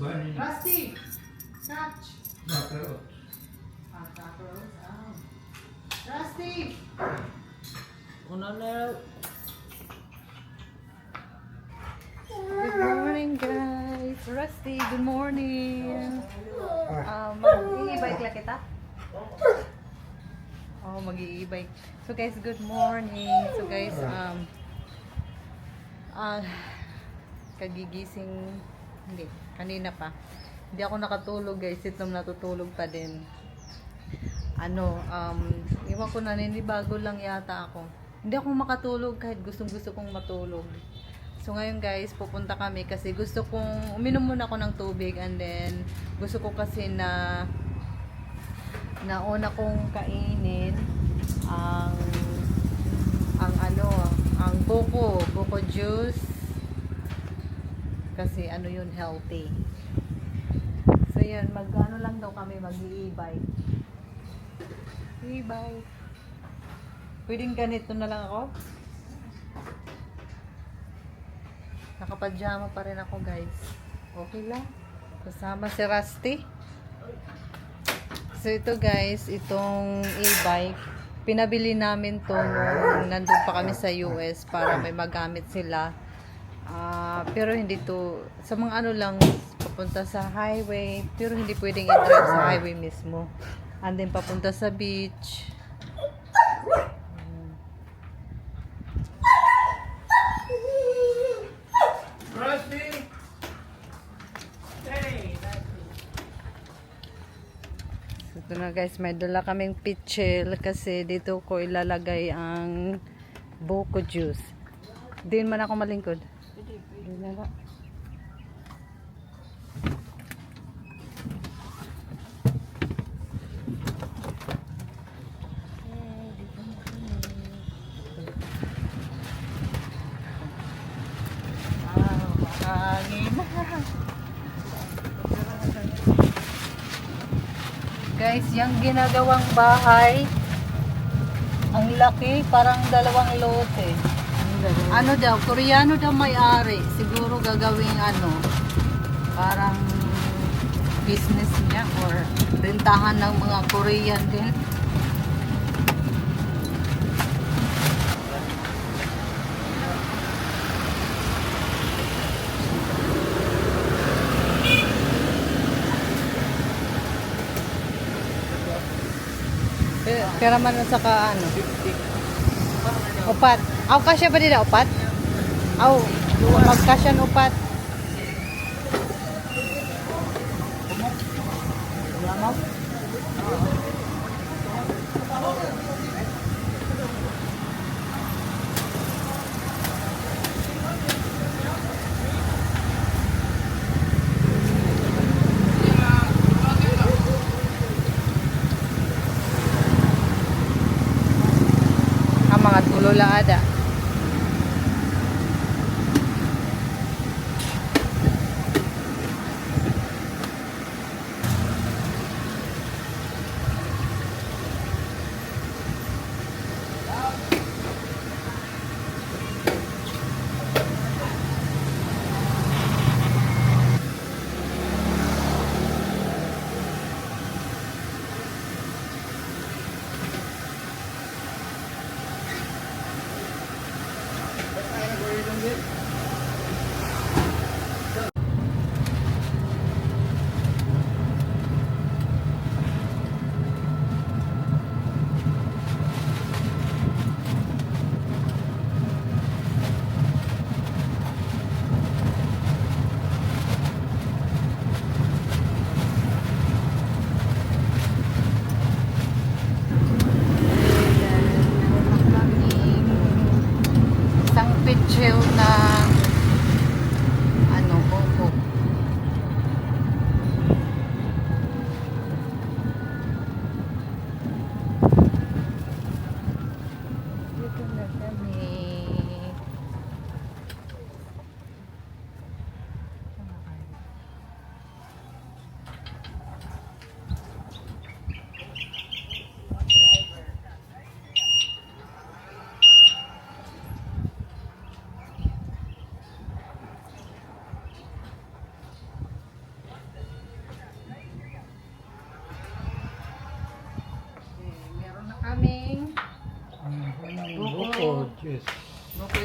Rusty, catch. Macarot. Macarons. Rusty. Una na. Good morning, guys. Rusty, good morning. Mag-i-bike lang kita? Oh, mag-i-bike. So guys, good morning. So guys, kagigising, hindi, kanina pa. Hindi ako nakatulog guys, itong natutulog pa din. Iwan ko, naninibago lang yata ako. Hindi ako makatulog kahit gustong-gusto kong matulog. So ngayon guys, pupunta kami kasi gusto kong uminom muna ako ng tubig, and then gusto ko kasi na nauna kong kainin ang buko juice kasi yun, healthy. So yun, mag-ano lang daw kami, mag-i-bike. E-bike. Pwedeng ganito na lang ako. Nakapajama pa rin ako guys. Okay lang. Kasama si Rusty. So ito guys, itong e-bike, pinabili namin to nung nandun pa kami sa US para may magamit sila. Pero hindi to, sa mga lang, papunta sa highway, pero hindi pwedeng i-drive sa highway mismo. And then papunta sa beach. Ito na guys, may dala kaming pitchel kasi dito ko ilalagay ang buko juice. Din man ako malingkod. Din na lang. Guys, yung ginagawang bahay, ang laki, parang 2 lote. Ano daw, Koreano daw may-ari. Siguro gagawing parang business niya or rentahan ng mga Korean din. Kaya man sa upat. Aw, kasya ba nila upat? Aw, magkasya ng upat. Wala mo? Mga tulula ada.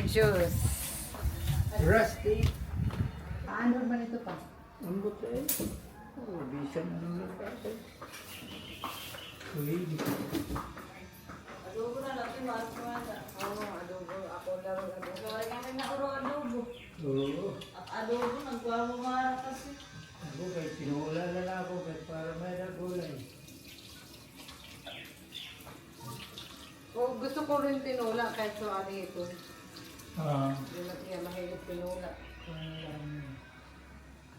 juice. Rusty. Paano ba nito pa? Ang buto eh. Oh, bisa na naman kasi. Uy. Adobo na natin, maas mo na. Oo, adobo. Ako lang adobo. Gawin kami na uro adobo. Oo. At adobo, nagkuha mo mga kasi. Ako kahit pinula na lang ako kahit para may nagulay. Oh, gusto ko rin tinula kahit sa ano ito. Ah. Hindi na kaya mahilig tinula.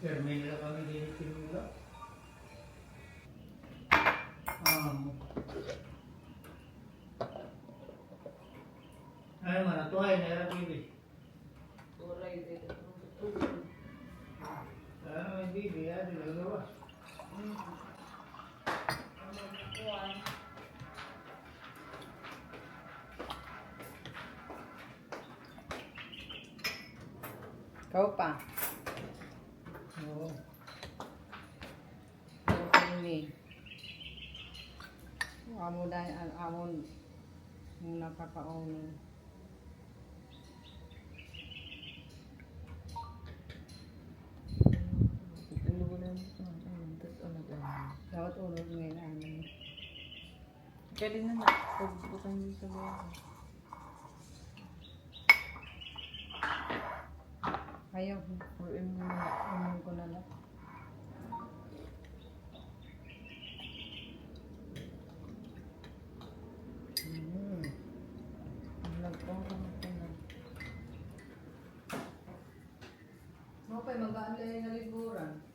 Permin lang kami din pinula. Ay, mana tuhay na yung bibi. Turay dito. Ah, may bibi, di nagawa. Ikaw pa. Oo. Ini. Amo dahil amon muna kakaunin. Dapat ulog ngayon ano. Pwede na na. Pagbukan mo sa bayan. Ayaw. Umin ko na lang. Mapay, mag-aalay na liburan.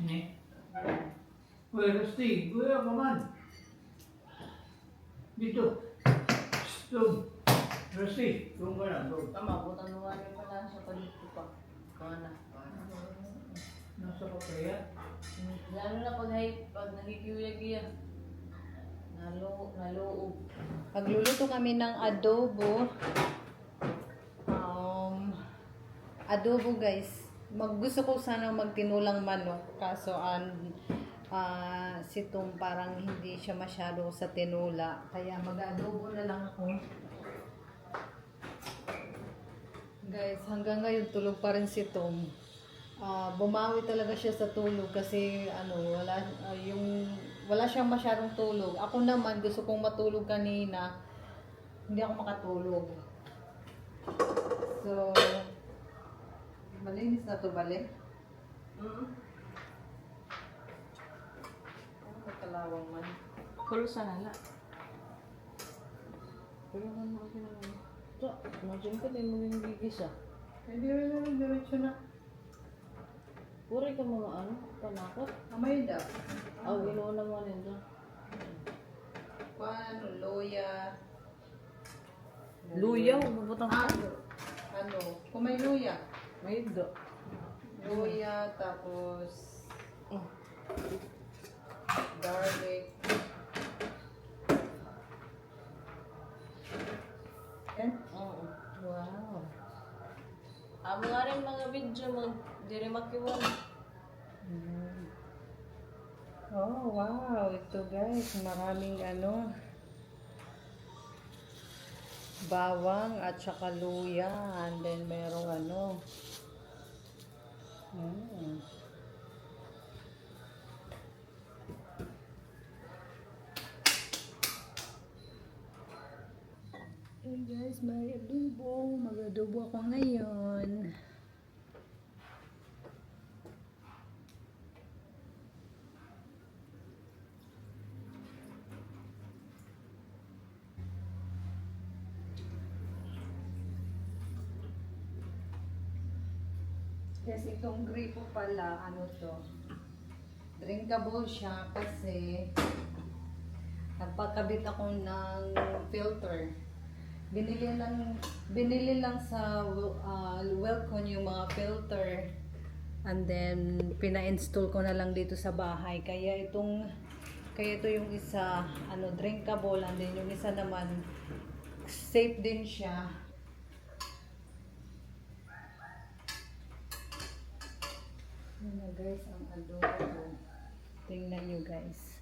Ini. Uy, Rusty, kuya ka man. Dito. Doon. Rusty, doon ka na, doon. Tama, butan mo nga rin pala sa palito pa. Kana. Nasa ka kaya? Lalo na pag nakikiwiyag-iya. Naloob. Pagluluto kami ng adobo. Adobo guys. Gusto ko sana magtinulang manok. Kaso si Tom parang hindi siya masyado sa tinula. Kaya mag-adobo na lang ako. Guys, hanggang ngayon tulog pa rin si Tom. Bumawi talaga siya sa tulog kasi wala siyang masyadong tulog. Ako naman gusto kong matulog kanina. Hindi ako makatulog. So, malinis na to bali. Ano katalawang man? Kulo sa nala. Pero ano ako naman? So, imagine ko din mo yung gigis ah. Hindi rin naman diretso na. Puri ka mga ano, panakot. Amayda. Ginawa naman nito. Paano? Loya. Luya, bubutang ka. Ano? Kung may luya. May do. Luya, tapos garlic. Yan. Oo. Wow. Amo nga rin mga video mo, di rin makiwan. Oh, wow. Ito guys, maraming bawang at saka luya. And then merong Hey guys, may adobo. Mag-adobo ako ngayon. Yes, itong gripo pala, drinkable siya kasi nagpakabit ako ng filter. Binili lang sa Welcome yung mga filter. And then, pina-install ko na lang dito sa bahay. Kaya ito yung isa, drinkable. And then yung isa naman, safe din siya. Yan na guys, ang adobo. Tingnan nyo guys.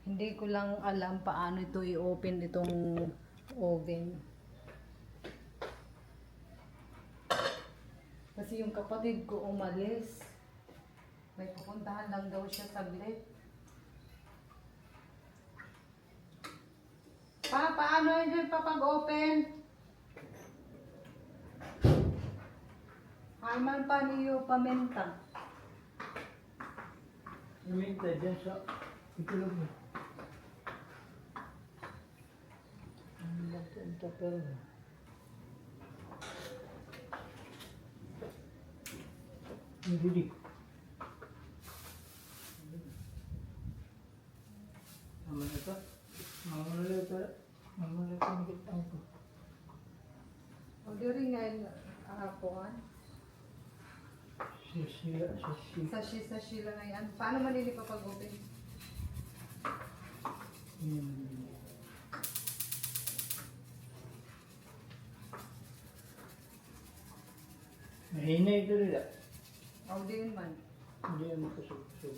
Hindi ko lang alam paano ito i-open itong oven. Kasi yung kapatid ko umalis. May pupuntahan lang daw siya saglit. Paano yun papag-open? Haman pa niyo paminta. Minta dyan sa itulog mo. Ang magpunta pero. Ang bilik. Mama na ito. Mama na ito. Mama na ito. Nakitang ko. O di rin nga hapon. Sisila. Sashi lang yan. Paano manili papag-open? Mahina ito rin. O di man. Hindi ang makasubsub.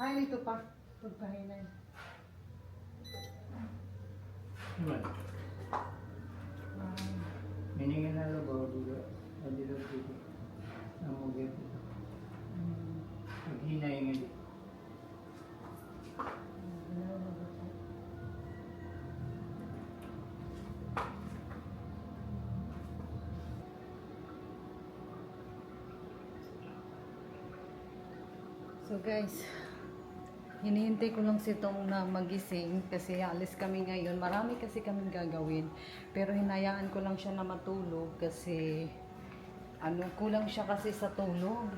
Ay, ito pa. Pagpahinan. Naman. Miningin na labaw dito. Dito dito. Ang mugit. Maghinay nga dito. So guys, hinihintay ko lang si Tong na magising kasi alis kami ngayon. Marami kasi kaming gagawin. Pero hinayaan ko lang siya na matulog kasi kulang siya kasi sa tulog.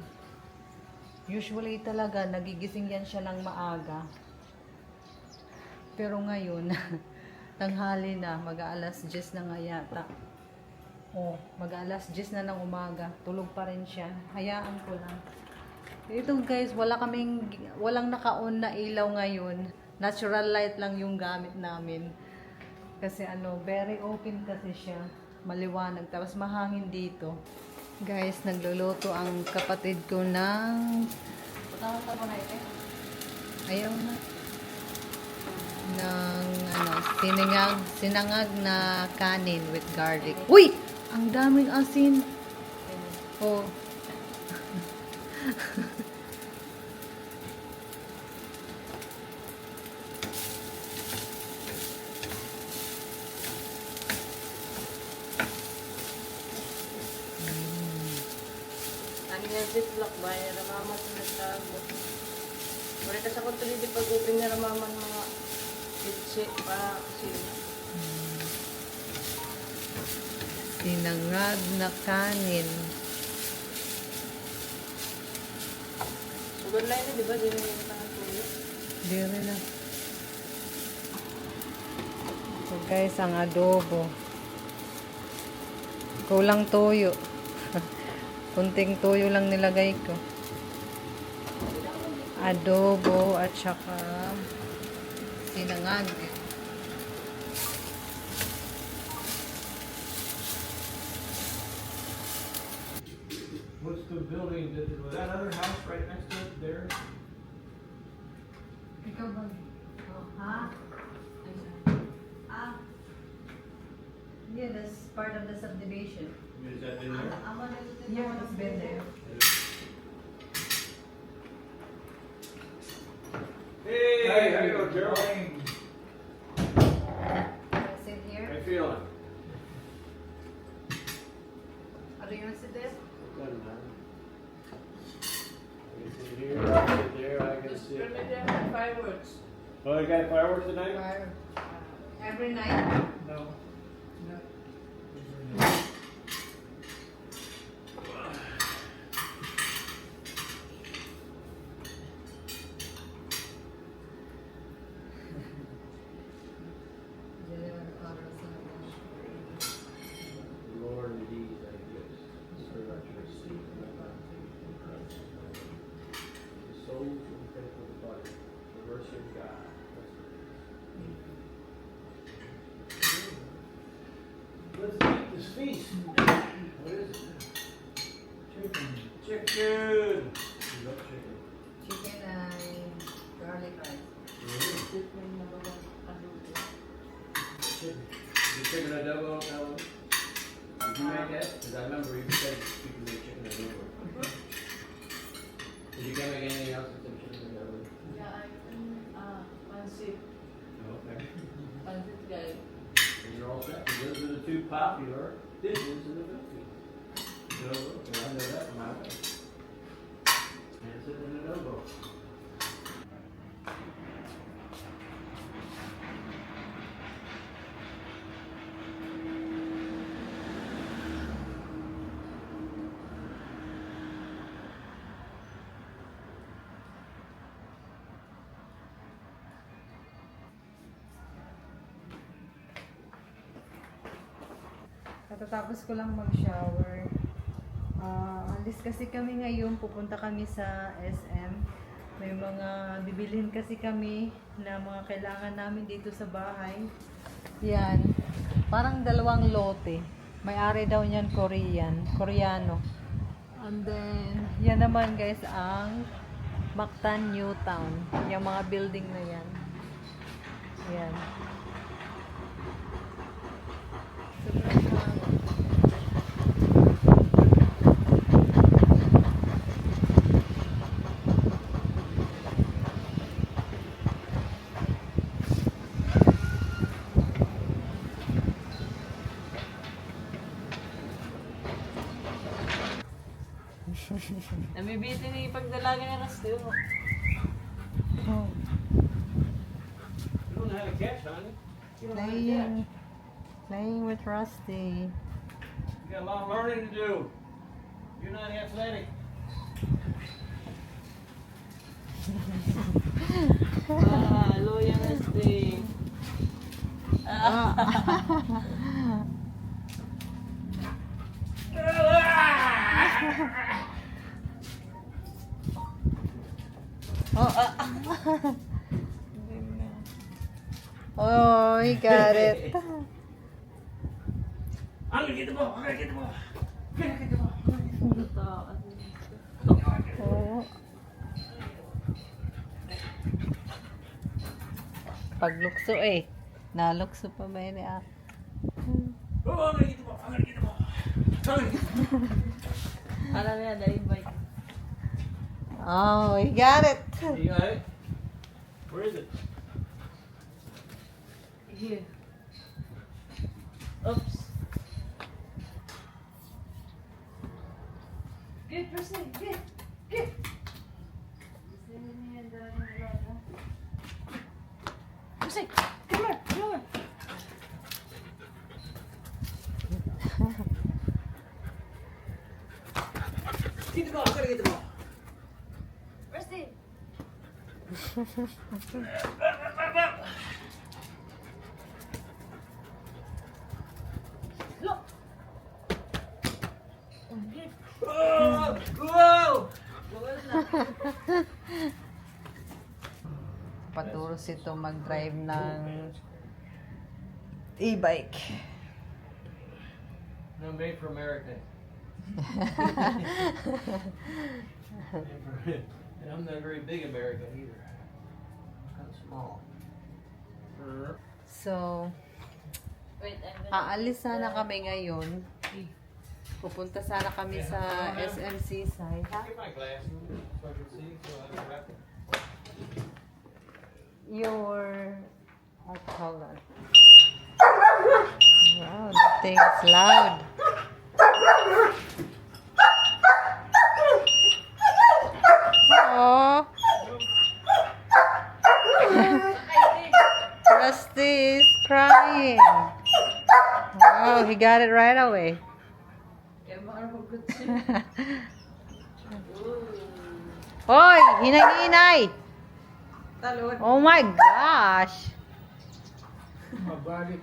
Usually talaga nagigising yan siya ng maaga. Pero ngayon, tanghali na, mag-aalas 10 na nga yata. Mag-aalas 10 na ng umaga. Tulog pa rin siya. Hayaan ko lang. Ito guys, walang naka-on na ilaw ngayon. Natural light lang yung gamit namin. Kasi very open kasi siya. Maliwanag. Tapos mahangin dito. Guys, nagluluto ang kapatid ko ng... Ayaw na. Ng sinangag na kanin with garlic. Uy! Ang daming asin. Oh. Ano yung ziplock ba? Ramaman sa nagtago. Mereka sa kontrol di pag-open na ramaman mga itse pa sila. Sinangag na kanin. Sugar line na, di ba? Di na yung tangan tuyo. Di rin na. So guys, ang adobo. Kulang toyo. Kunting toyo lang nilagay ko. Adobo at saka sinangag. What's the building? That other house right next to it there? Ikaw ba? Ha? Yeah, that's part of the subdivision. Is that in there? Yeah, it's been there. Hey, how you doing, Gerald? Sit here. How you feeling? Are you gonna sit there? Doesn't matter. I can sit here, I can sit there, I can Just sit. permit them have fireworks. Oh, you got fireworks tonight? Every night? No. Lord, indeed, I guess. Christmas feast. What is it? Chicken. Chicken. You love chicken. Chicken ay garlic rice. Chicken na bawang adobo. Chicken. The chicken adobo, Ellen? Did you make that? Because I remember you said you could make chicken adobo. Did you make anything else with the chicken adobo? Yeah, pansit. Okay. Pansit guys. And you're all set. Those are the two popular dishes in the Philippines. Adobo, and I know that from my wife. Pancit and adobo. Katatapos ko lang mag-shower. Alis kasi kami ngayon, pupunta kami sa SM. May mga bibilhin kasi kami na mga kailangan namin dito sa bahay. Yan. Parang 2 lote. May-ari daw niyan Koreano. And then, yan naman guys ang Mactan New Town. Yung mga building na yan. Yan. Sobrang hangin. Namibiti ni pagdalaga ni Rusty. Oh. You don't know how to catch, honey. Playing with Rusty. You got a lot of learning to do. You're not athletic. Loya Rusty. Oh, he got it. I'm gonna get the ball. I'm gonna get the ball. I'm gonna get the ball. Oh. Paglukso eh. Nalukso pa ba yun ah? Oh, I'm gonna get the ball. I'm gonna get the ball. I'm gonna get the ball. Alam niya, dahil bike. Oh, he got it. You got it? Where is it? Here. Oops. Get, Rusty, get. Rusty, come here. Get the ball. I'm gonna get the ball. Rusty. Look. Oh, whoa! Paturos ito mag-drive ng e-bike. No, made for America. And I'm not very big America either. Kind of small. So, Wait, I'm gonna... aalis sana kami ngayon. Pupunta sana kami sa SMC side. Get my glasses so I can see. So I can wrap it. Hold on. Wow, that thing's loud. Oh, Rusty is crying. Wow, he got it right away. Hoy, hinay-hinay. Talon. Oh my gosh. Mabalik.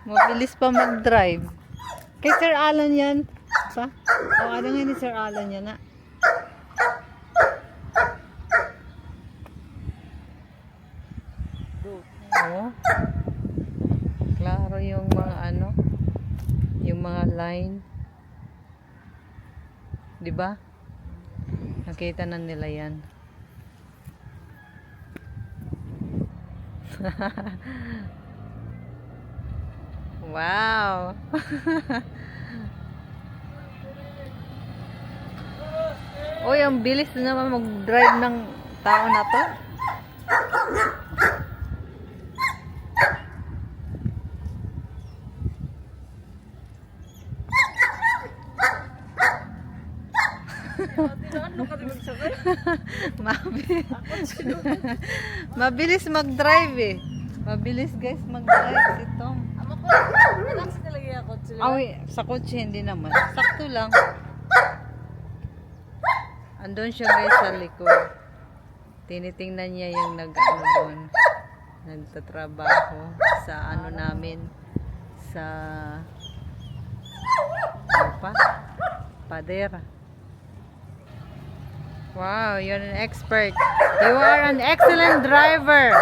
Mabilis pa mag-drive. Kay Sir Alan yan. Pa? O, ano nga ni Sir Alan yan na? oh. Klaro yung mga ano, yung mga line. 'Di ba? Nakita na nila 'yan. Wow. Oy, ang bilis naman mag-drive ng tao na to. Ano ka rin magsakay? Mabilis mag-drive eh. Mabilis guys mag-drive si Tom. Ama ko, relax talaga yung kotse. Awi, sa kotse hindi naman. Sakto lang. Andun siya guys sa likod. Tinitingnan niya yung nag-ano doon. Nagtatrabaho sa ano namin. Sa ano pa? Pader. Wow, you're an expert. You are an excellent driver.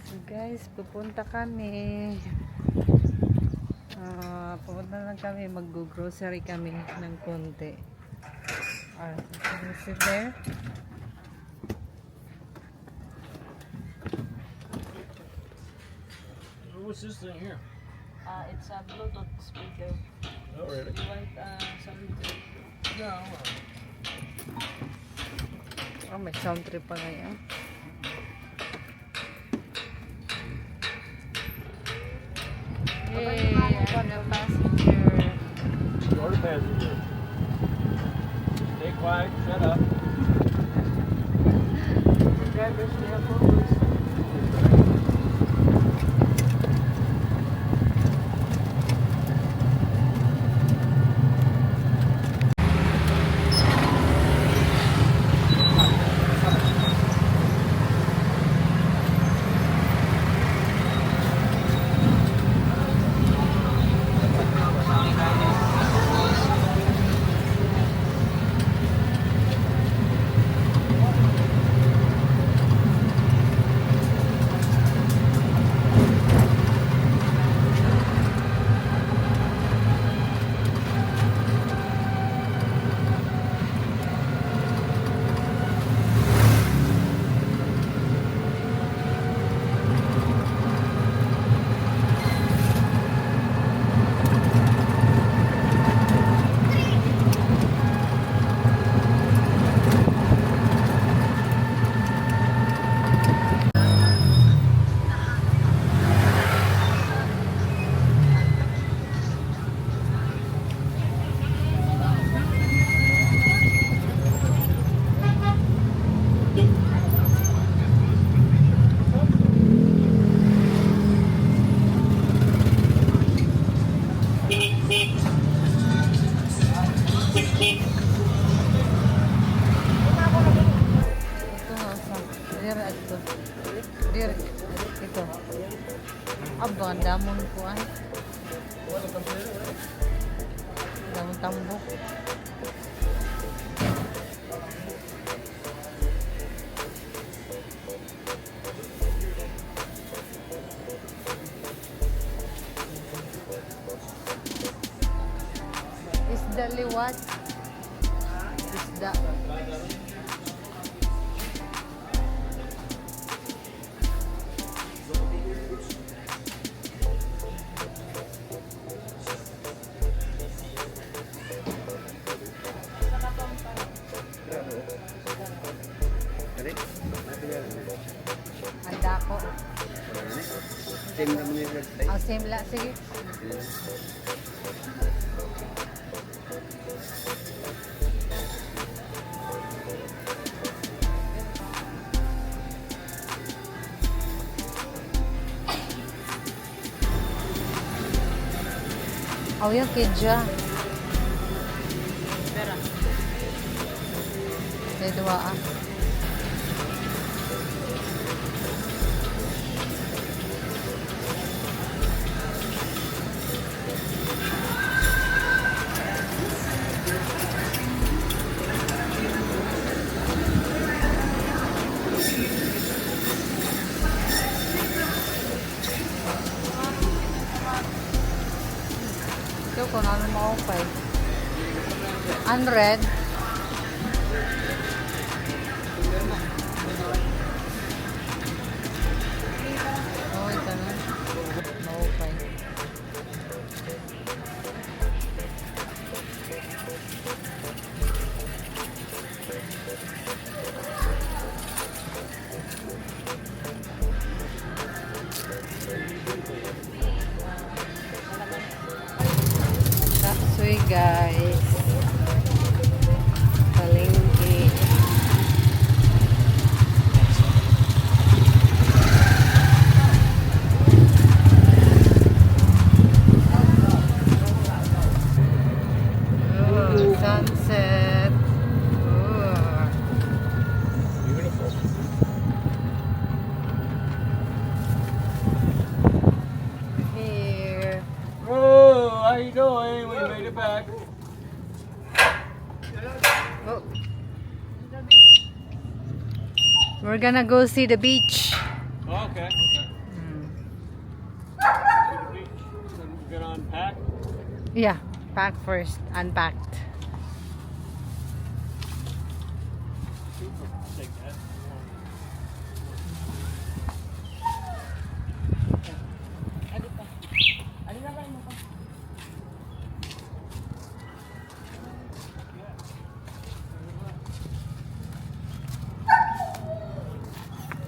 So guys, pupunta kami. Pupunta lang kami, mag-grocery kami ng konti. Is it there? What's this thing here? It's a Bluetooth speaker. Oh, really? You want something? No. Oh, may sound trip pa ngayon. Yay, I'm the passenger. You're the passenger. Stay quiet, shut up. Drivers, they have photos. Ito. Aba, ang damon ko ay. Damon tambok. Isda liwat. Isda. Handa ko. Same naman yung red tape. Oh, same la. Sige. Oh, yung kidja. Pera. May dua ah. maupay. Unread. Oh, ito na. Maupay. Tapsoy guys. Palengke. Oh, sunset. Oh. Beautiful. Here. Oh, how you doing? We made it back. Oh. We're gonna go see the beach. Oh, okay. Okay. Mm. Get on pack. Yeah, pack first, unpacked. Take that. Adi pa. Adi na kayo mo pa.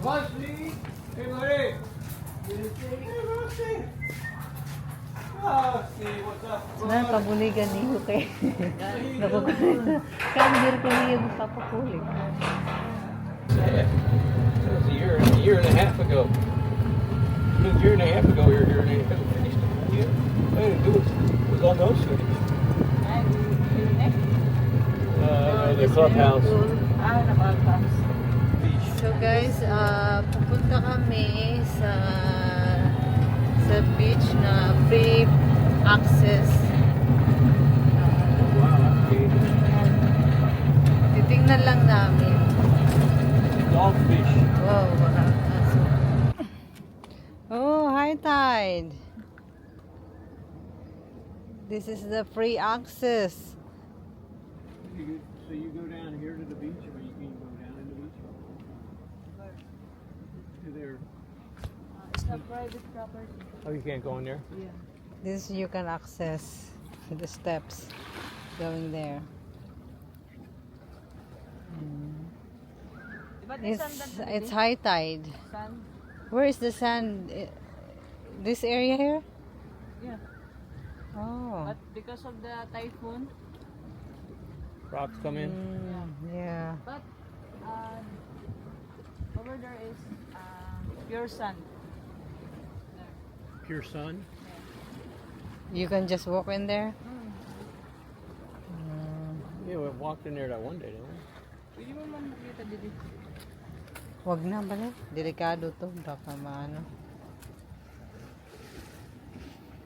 Rusty! Hey, buddy! Hey, Rusty! Oh, Steve, what's up? Nah, pabuligan niyo kay. Nakukulit. Kandir ko niyo magpapakulit. Yeah. It was a year and a half ago. It was a year and a half ago we were here and they finished it. Yeah. I didn't do it. It was almost finished. Ay, The clubhouse. Ah, nabaghouse. Beach. So guys, pupunta kami sa beach na free access. Titingnan lang namin. Dogfish. Wow, walang aso. Oh, high tide. This is the free access. So you go down here to the beach, or you can go down to the beach? To there. It's a private property. Oh, you can't go in there? Yeah. This you can access the steps going there. Diba may It's sand doon it's din? high tide. Sand? Where is the sand? This area here? Yeah. Oh. But because of the typhoon, Rocks come in? Yeah. but over there is pure sand. Pure sun? You can just walk in there? Yeah, we walked in there that one day, didn't we? Pwede mo man makita dito. Wag na bala. Delikado to. Baka maano.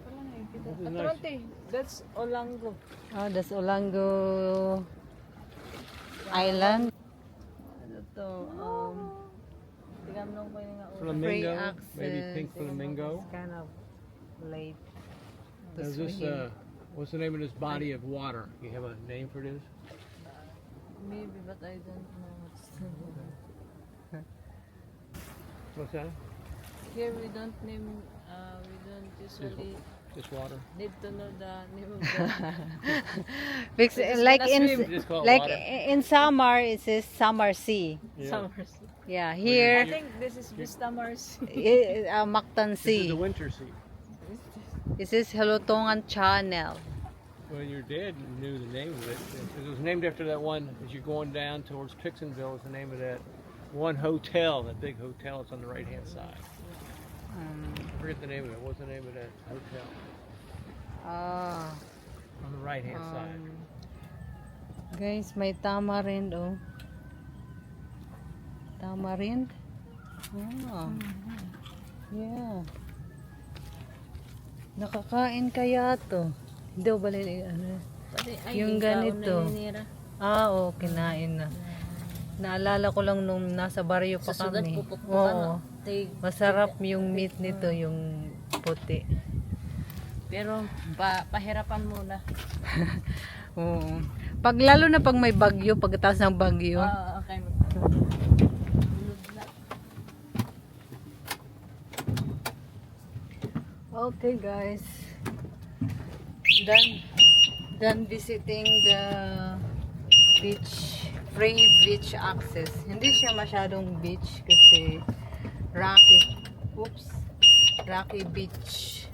Wala na yung kita. This is Atrante, that's Olango. Oh, that's Olango Island. Ano to? Tigam lang ko yung nga ulo. Flamingo, Free access. maybe pink flamingo. It's kind of late. to Is this, swim. what's the name of this body of water? You have a name for this? Maybe, but I don't know what's the name. What's that? Here we don't name, we don't usually Just water? need to know the name of the... Because We're just like gonna in swim. Just call it like water. in summer it says summer sea. Yeah. Summers. Yeah, I here think this is Vistamars. Mactan This is Sea. the winter sea. This is Halutongan Channel. When your dad knew the name of it. It was named after that one, as you're going down towards Pixonville, is the name of that one hotel, that big hotel that's on the right-hand side. I forget the name of it. What's the name of that hotel? Ah, On the right-hand side. guys, may tamarind oh. Tamarind? Ah. Yeah. Nakakain kaya to. Hindi ko bali ano. Yung ganito. Ah, oo, kinain na. Naalala ko lang nung nasa baryo pa Sa sugat kami. pupukpukan Oo. Masarap yung meat nito, yung puti. Pero pahirapan muna. Oo. Pag lalo na pag may bagyo, pagkatapos ng bagyo. Okay. Okay guys. Done visiting the beach, free beach access. Hindi siya masyadong beach kasi Rocky Beach.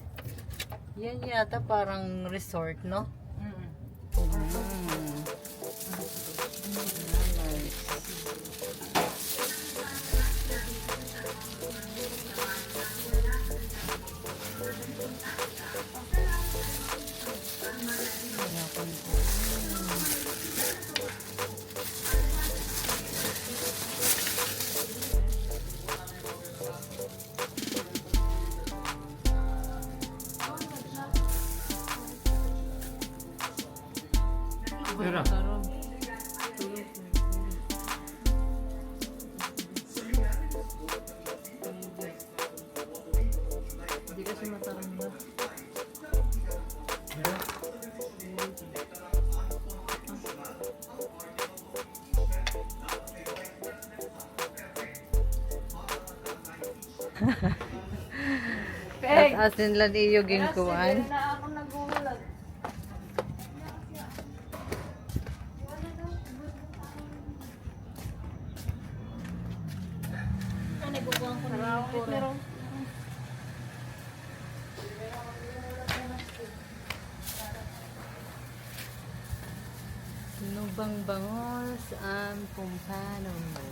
Yan yata parang resort, no? Mira. Hindi kasi mataranda. At asin lang iyo ginkuan. Na ako nagulat. Ano nagkukuha ko na pero Sino bang bangos ang kumpano mo?